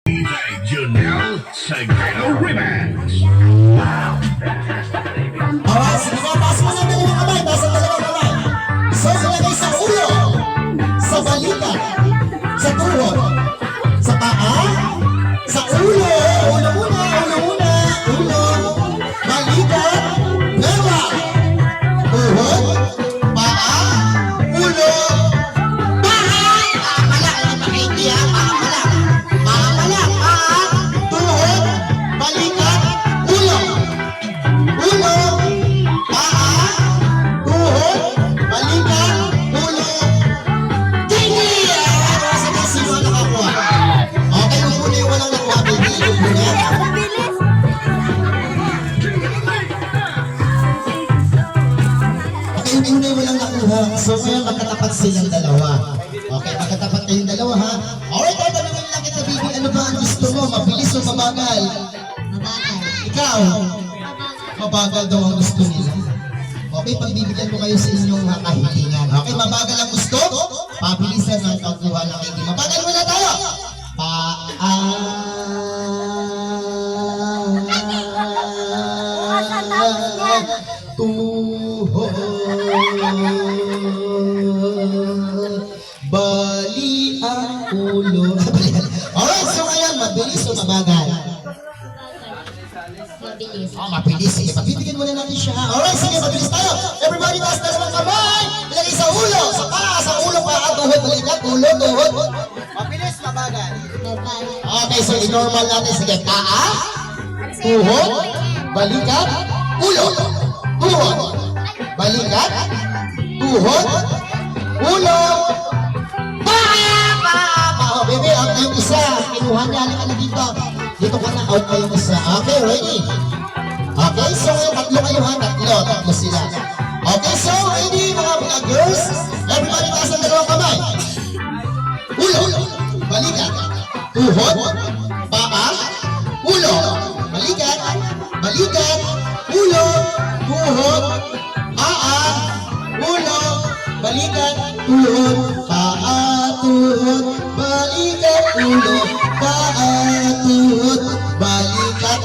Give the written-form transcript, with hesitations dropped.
DJ Junel Sagredo Remix. Alright, sige nga, taas mo ng dalawang kamay, taas ang dalawang kamay. So, ilagay sa ulo, sa balikat, sa tuhod, sa paa, sa ulo, ulo muna, balikat, lewa, tuhod, paa, ulo, paa, pala, napakiindihan, paa, tuhod, balikat, ulo, paa, tuhod, balikat, ulo, tingin! Sino ang nakakuha? Okay, kung muna yung walang nakuha, baby, yung muna. Okay, yung muna yung walang nakuha. So, ngayon magkatapat silang dalawa. Okay, magkatapat kayong dalawa, ha? Alright, tatanungin lang kita, baby, ano ba ang gusto mo? Mabilis o mabagal? Mabagal. Ikaw? Mabagal daw ang gusto nila. Okay, pagbibigyan ko kayo sa inyong kahilingan. Okay, mabagal ang gusto? Pabilisan ng pagkuha ng hindi. Mabagal muna tayo! Tuhod, bali ang ulo. Alright, so ngayon, mabilis o mabagal? Mabilis. Mabilis. Sige, pagbibigyan muna natin siya. Alright, sige, mabilis tayo. Everybody, taas dalawang kamay. Ilagay sa ulo, sa paa, sa ulo, paa, tuhod, balikat, ulo, tuhod. Mabilis, mabagal. Mabagal. Okay, so i-normal natin. Sige, paa, tuhod, balikat, ulo. Tuhod, balikat, tuhod, ulo, paa. Oh, baby, out na yung isa. Kinuha niya, halika na dito. Dito ka na, out na yung isa. Okay, ready? Okay, so tatlo kayo ha, tatlo sila. Okay, so ready mga girls? Everybody taas ang dalawang kamay. Ulo, balikat, tuhod, paa, ulo, balikat, ulo, tuhod, paa, ulo, balikat, tuhod, paa, tuhod, balikat, ulo, paa, tuhod, balikat,